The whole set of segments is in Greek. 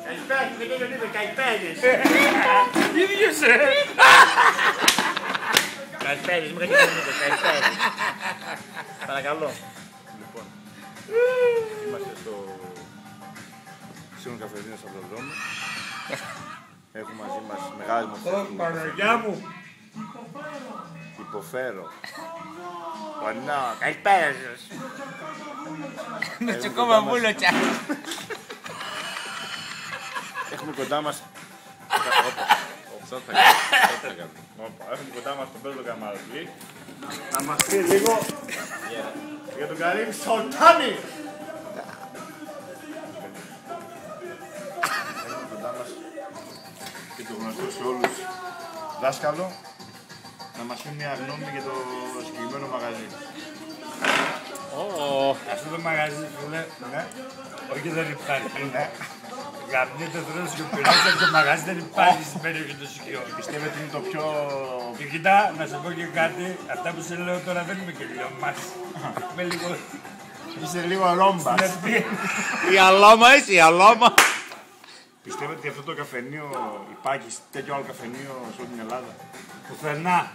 Καλησπέρα, δεν είναι καϊπέδες. Ίδιος, Καϊπέδες, μου κάτι δεν καϊπέδες. Παρακαλώ. Λοιπόν, είμαστε στο ξένο καφεδίνο στο Αυροδρόμο. Έχουμε μαζί μας μεγάλες μορφές. Παναγιά μου. Υποφέρω. Πονώ, καλησπέρα σας. Νοσοκόμα βούλωτσα. Έχουμε κοντά μας... Έχουμε κοντά μας τον Πέτρο Καμαρολή να μας πει λίγο για τον Καρύμ Σολτάνη. Έχουμε κοντά μας και το γνωστό σε όλους δάσκαλο να μας πει μια γνώμη για το συγκεκριμένο μαγαζί. Αυτό το μαγαζί που λέει, ναι, όχι δεν υπάρχει. Γαμνείτε τρώνε και πειράζει το μαγαζί δεν υπάρχει στην περιοχή του Σικιών. Πιστεύετε ότι είναι το πιο... Και κοίτα, να σε πω και κάτι, αυτά που σε λέω τώρα δεν είμαι και λίγο μας. Είμαι λίγο... Είσαι λίγο ρόμπας. Η αλόμα είσαι, η αλόμα. Πιστεύετε ότι αυτό το καφενείο υπάρχει τέτοιο άλλο καφενείο σε όλη την Ελλάδα? Πουθενά.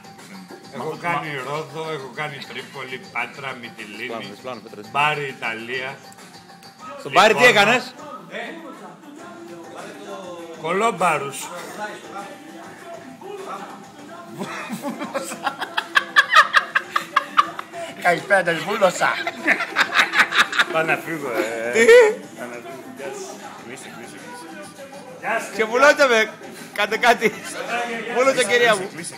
Έχω κάνει Ρόδο, έχω κάνει Τρίπολη, Πάτρα, Μυτιλίνη, Μπάρι, Ιταλία. Στον Μπάρι τι έκανες? Κολόμπαρους. Καλησπέρα, βούλωσα. Πάω να φύγω, Τι? Κλείσε. Ξεβουλώστε με. Κάντε κάτι. Βούλωτσα κυρία μου. Κλείσε.